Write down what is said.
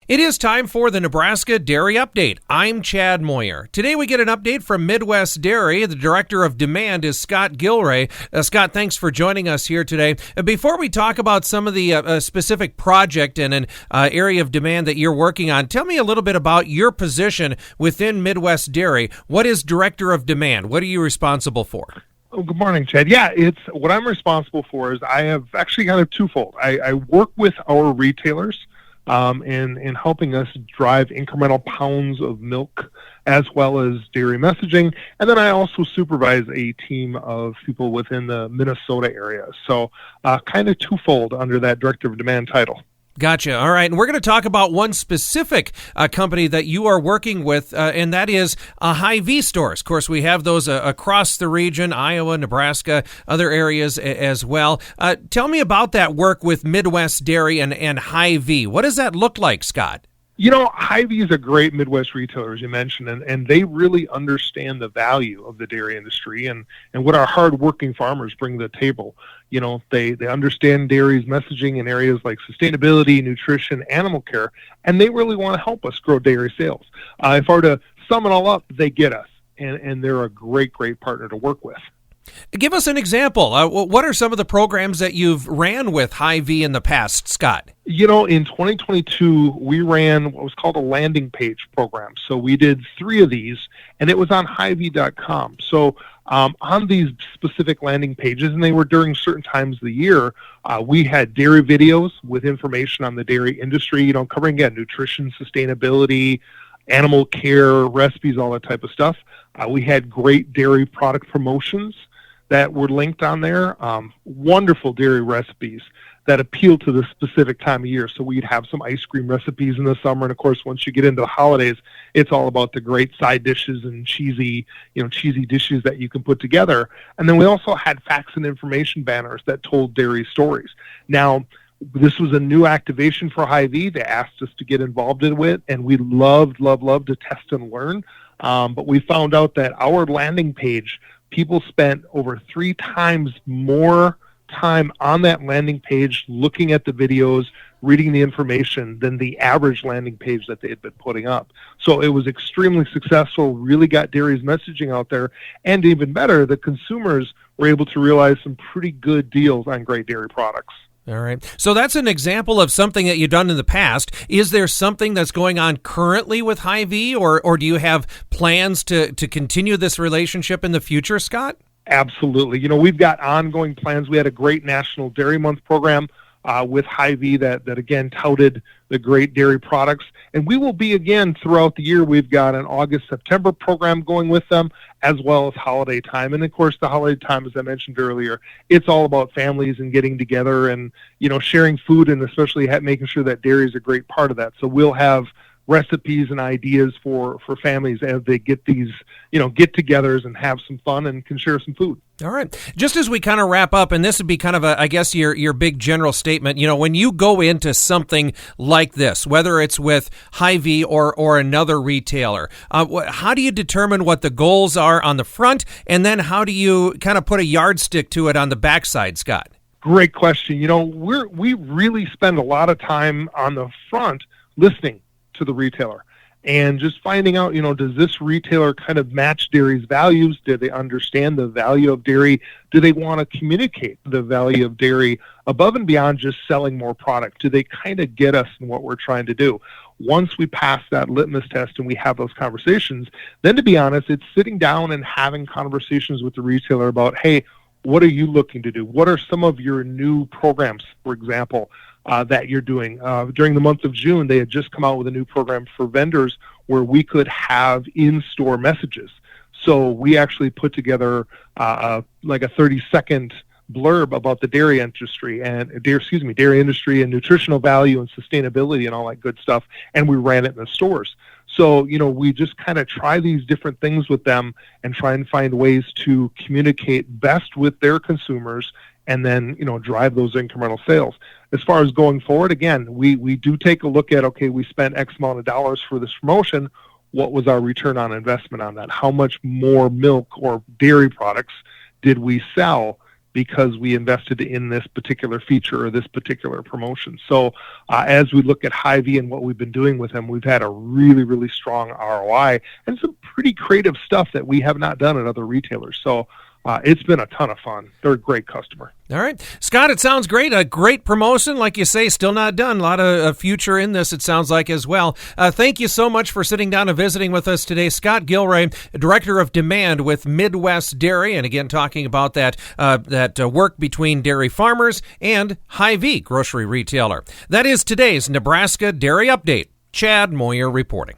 It is time for the Nebraska Dairy Update. I'm Chad Moyer. Today we get an update from Midwest Dairy. The Director of Demand is Scott Gilray. Scott, thanks for joining us here today. Before we talk about some of the specific project and an area of demand that you're working on, tell me a little bit about your position within Midwest Dairy. What is Director of Demand? What are you responsible for? Oh, good morning, Chad. Yeah, it's what I'm responsible for is I have actually kind of twofold. I work with our retailers in helping us drive incremental pounds of milk as well as dairy messaging. And then I also supervise a team of people within the Minnesota area. So kind of twofold under that Director of Demand title. Gotcha. All right. And we're going to talk about one specific company that you are working with, and that is Hy-Vee stores. Of course, we have those across the region, Iowa, Nebraska, other areas as well. Tell me about that work with Midwest Dairy and Hy-Vee. What does that look like, Scott? You know, Hy-Vee is a great Midwest retailer, as you mentioned, and they really understand the value of the dairy industry and what our hardworking farmers bring to the table. You know, they understand dairy's messaging in areas like sustainability, nutrition, animal care, and they really want to help us grow dairy sales. If I were to sum it all up, they get us, and they're a great partner to work with. Give us an example. What are some of the programs that you've ran with Hy-Vee in the past, Scott? You know, in 2022, we ran what was called a landing page program. So we did 3 of these, and it was on Hy-Vee.com. So on these specific landing pages, and they were during certain times of the year, we had dairy videos with information on the dairy industry, you know, covering, again, nutrition, sustainability, animal care, recipes, all that type of stuff. We had great dairy product promotions that were linked on there, wonderful dairy recipes that appeal to the specific time of year. So we'd have some ice cream recipes in the summer, and of course, once you get into the holidays, it's all about the great side dishes and cheesy dishes that you can put together. And then we also had facts and information banners that told dairy stories. Now, this was a new activation for Hy-Vee. They asked us to get involved in it, and we loved to test and learn. But we found out that our landing page, people spent over 3 times more time on that landing page looking at the videos, reading the information than the average landing page that they had been putting up. So it was extremely successful, really got dairy's messaging out there, and even better, the consumers were able to realize some pretty good deals on great dairy products. All right. So that's an example of something that you've done in the past. Is there something that's going on currently with Hy-Vee, or do you have plans to continue this relationship in the future, Scott? Absolutely. You know, we've got ongoing plans. We had a great National Dairy Month program with Hy-Vee that again touted the great dairy products. And we will be again throughout the year. We've got an August-September program going with them, as well as holiday time. And of course, the holiday time, as I mentioned earlier, it's all about families and getting together and, you know, sharing food, and especially making sure that dairy is a great part of that. So we'll have recipes and ideas for families as they get these, you know, get-togethers and have some fun and can share some food. All right. Just as we kind of wrap up, and this would be kind of I guess your big general statement, you know, when you go into something like this, whether it's with Hy-Vee or another retailer, how do you determine what the goals are on the front, and then how do you kind of put a yardstick to it on the backside, Scott? Great question. You know, we really spend a lot of time on the front listening to the retailer and just finding out, you know, does this retailer kind of match dairy's values? Do they understand the value of dairy? Do they want to communicate the value of dairy above and beyond just selling more product? Do they kind of get us in what we're trying to do? Once we pass that litmus test and we have those conversations, then to be honest, it's sitting down and having conversations with the retailer about, hey, what are you looking to do? What are some of your new programs, for example, that you're doing? During the month of June, they had just come out with a new program for vendors where we could have in-store messages. So we actually put together like a 30-second blurb about the dairy industry and nutritional value and sustainability and all that good stuff, and we ran it in the stores. So, you know, we just kind of try these different things with them and try and find ways to communicate best with their consumers and then, you know, drive those incremental sales. As far as going forward, again, we do take a look at, okay, we spent X amount of dollars for this promotion. What was our return on investment on that? How much more milk or dairy products did we sell because we invested in this particular feature or this particular promotion. So as we look at Hy-Vee and what we've been doing with them, we've had a really, really strong ROI and some pretty creative stuff that we have not done at other retailers. So it's been a ton of fun. They're a great customer. All right. Scott, it sounds great. A great promotion. Like you say, still not done. A lot of future in this, it sounds like, as well. Thank you so much for sitting down and visiting with us today. Scott Gilray, Director of Demand with Midwest Dairy, and again, talking about that work between dairy farmers and Hy-Vee grocery retailer. That is today's Nebraska Dairy Update. Chad Moyer reporting.